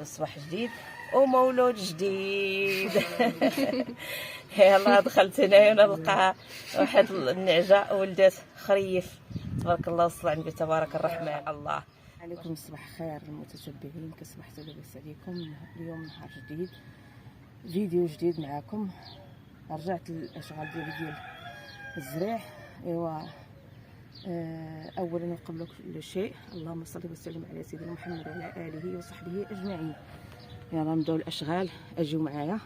بصباح جديد ومولود جديد. يلا دخلت هنايا نلقى واحد النعجه ولدات خريف تبارك الله والصلاة على النبي تبارك الرحمن. الله عليكم. صباح خير المتتبعين، كصبحتوا لاباس عليكم؟ اليوم نهار جديد، فيديو جديد معكم. رجعت للاشغال ديال الزريع. ايوا اولا وقبل كل شيء اللهم صل وسلم على سيدنا محمد وعلى اله وصحبه اجمعين. يلا نبداو الاشغال، اجيو معايا.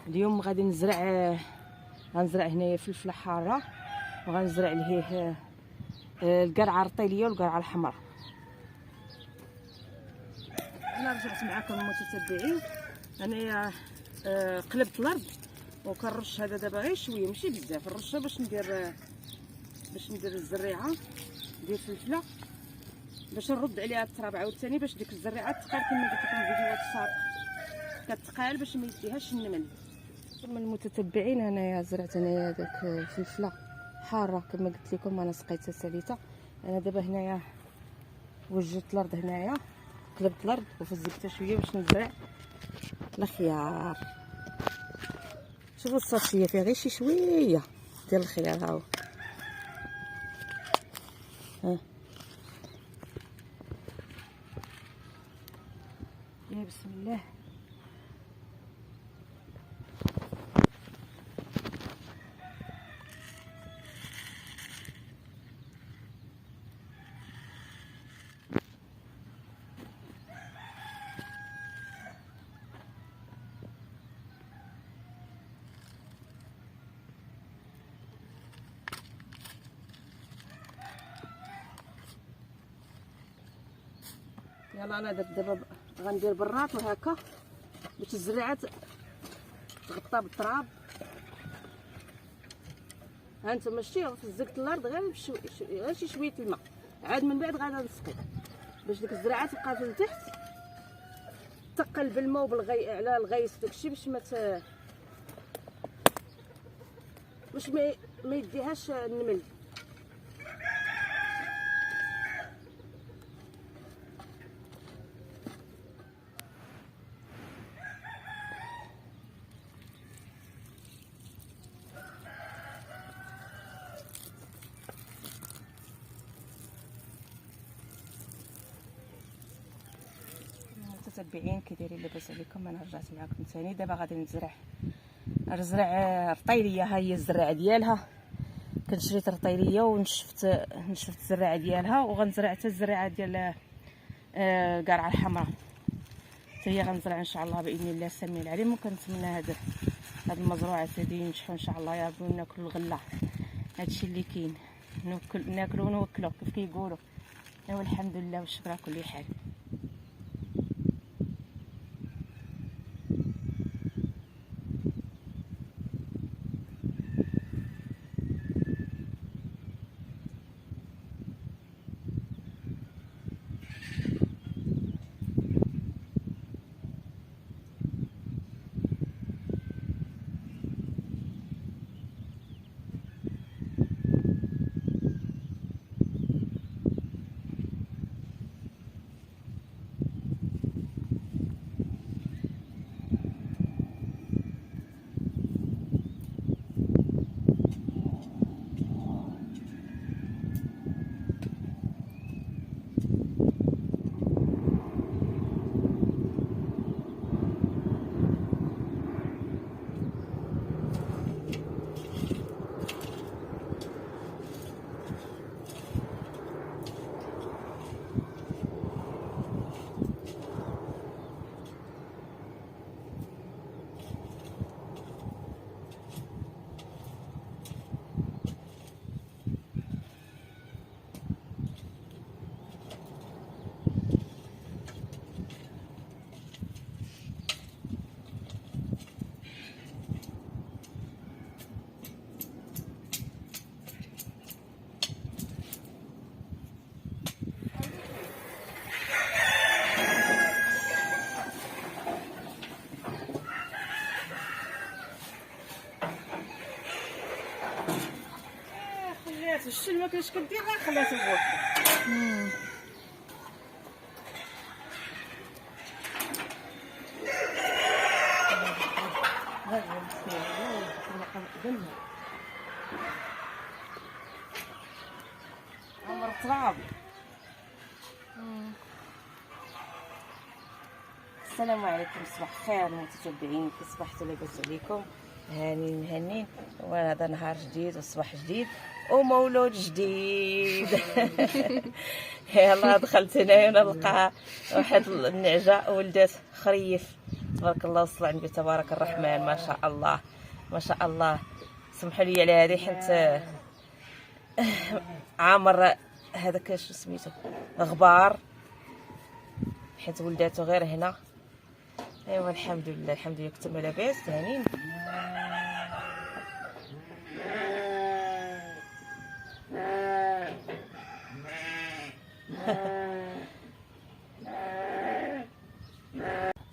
اليوم غادي غنزرع هنايا فلفله حاره، وغنزرع ليه القرعه الرطيليه والقرعه الحمراء. انا رجعت معكم المتتبعين. انايا قلبت الارض وكنرش هذا دابا غير شويه ماشي بزاف الرشه باش ندير الزريعه ديال الفلفله، باش نرد عليها التراب عاوتاني، باش ديك الزريعه تقال كما قلت لكم فيديوهات السابقه كتقال باش ما يديهاش النمل. ثم المتتبعين انايا زرعت انايا داك الفلفله حاره كما قلت لكم، انا سقيتها ساليته. انا دابا هنايا وجدت الارض، هنايا قلبت الارض وفزقتها شويه باش نزرع الخيار. شوفوا الصافيه فيها غير شي شويه ديال الخيار. هاهو يا بسم الله. يلا انا دابا غندير برات وهكا باش الزريعه تغطى بالتراب. ها انتما شتي فزقت الارض غير شي شويه الماء، عاد من بعد غادا نسقي باش ديك الزريعه تبقى في التحت تقل بالماء وبالغي على الغيس داكشي باش ما يديهاش النمل. متتبعين كي دايرين لاباس عليكم؟ انا رجعت معكم ثاني. دابا غادي نزرع رطيليه. ها هي الزراعه ديالها، كنت شريت رطيليه ونشفت الزراعه ديالها، وغنزرع حتى الزراعه ديال القرعه الحمراء حتى هي غنزرع ان شاء الله باذن الله السميع العليم. وكنتمنى هاد المزروعات هادي ينجحوا ان شاء الله يا ربي، وناكلوا الغله. هادشي اللي كاين، ناكلوا ونوكلوا كيف كيقولوا. ايوا الحمد لله والشكر على كل حال. الشتا ما كاينش كدير غير خلاته بوحدو. غير السيارة دمها عمر تراب. السلام عليكم، صباح خير المتتبعين، كي صبحتوا لاباس عليكم؟ هانين مهنين، وهذا نهار جديد وصباح جديد ومولود جديد. يلا دخلت هنايا نلقى واحد النعجه ولدات خريف، تبارك الله وصلى على النبي تبارك الرحمن، ما شاء الله ما شاء الله. سمحوا لي على هذه حيت عامر هذاك شو سميتو غبار، حيت ولداتو غير هنا. ايوا الحمد لله الحمد لله، كنتم لاباس هانين؟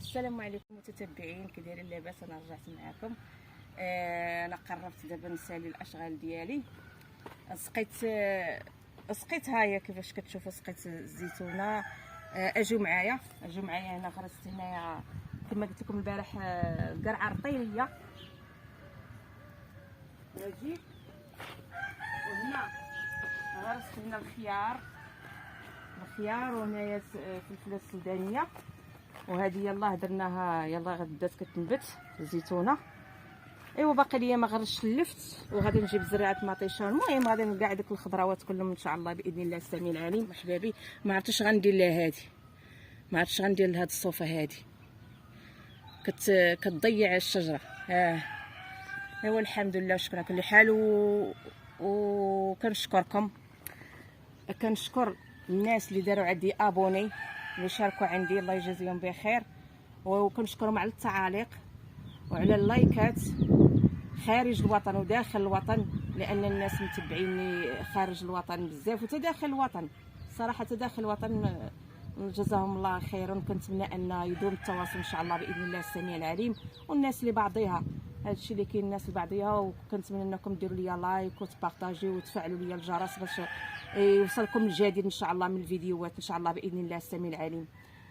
السلام عليكم متتبعين، كي دايرين؟ لاباس؟ انا رجعت معكم. انا قربت دابا نسالي الاشغال ديالي. سقيت هاهي كيفاش كتشوفوا، سقيت الزيتونه. اجيو معايا هنا. غرست هنايا كما قلت لكم البارح قرعه رطيليه. اجي وهنا غرست هنا الخيار وهنايا الفلفله السودانيه، وهذه يلاه درناها يلاه بدات كتنبت الزيتونه. ايوا باقي ليا ما غرش اللفت، وغادي نجيب زريعه مطيشه. المهم غادي نلقى ديك الخضروات كلهم ان شاء الله باذن الله السميع العليم. احبابي ما عرفتش غندير لها هذه، ما عرفتش غندير لهاد الصوفه هذه، كتضيع الشجره. ايوا الحمد لله وشكرا على كل حال. وكنشكركم، كنشكر الناس اللي داروا عندي ابوني، اللي شاركوا عندي، الله يجازيهم بخير. وكنشكرهم على التعاليق وعلى اللايكات خارج الوطن وداخل الوطن، لان الناس متبعيني خارج الوطن بزاف وتداخل الوطن. صراحه تداخل الوطن جزاهم الله خيرا. كنتمنى ان يدوم التواصل ان شاء الله باذن الله السميع العليم. والناس اللي بعضيها هادشي اللي كاين، الناس اللي بعضيها، وكنتمنى انكم ديروا لي لايك وتبارطاجيو وتفعلوا لي الجرس باش يوصلكم الجديد ان شاء الله من الفيديوهات ان شاء الله باذن الله السميع العليم.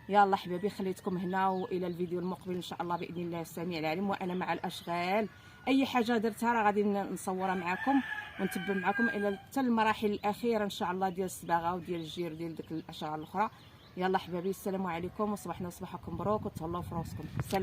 يلا حبايبي خليتكم هنا، والى الفيديو المقبل ان شاء الله باذن الله السميع العليم. وانا مع الاشغال، اي حاجه درتها راه غادي نصورها معكم ونتبع معكم الى حتى المراحل الاخيره ان شاء الله ديال الصباغه وديال الجير ديال ديك الاشغال الاخرى. يلا حبايبي السلام عليكم، وصباحنا وصباحكم مبروك، وتهلاو في راسكم. سلام.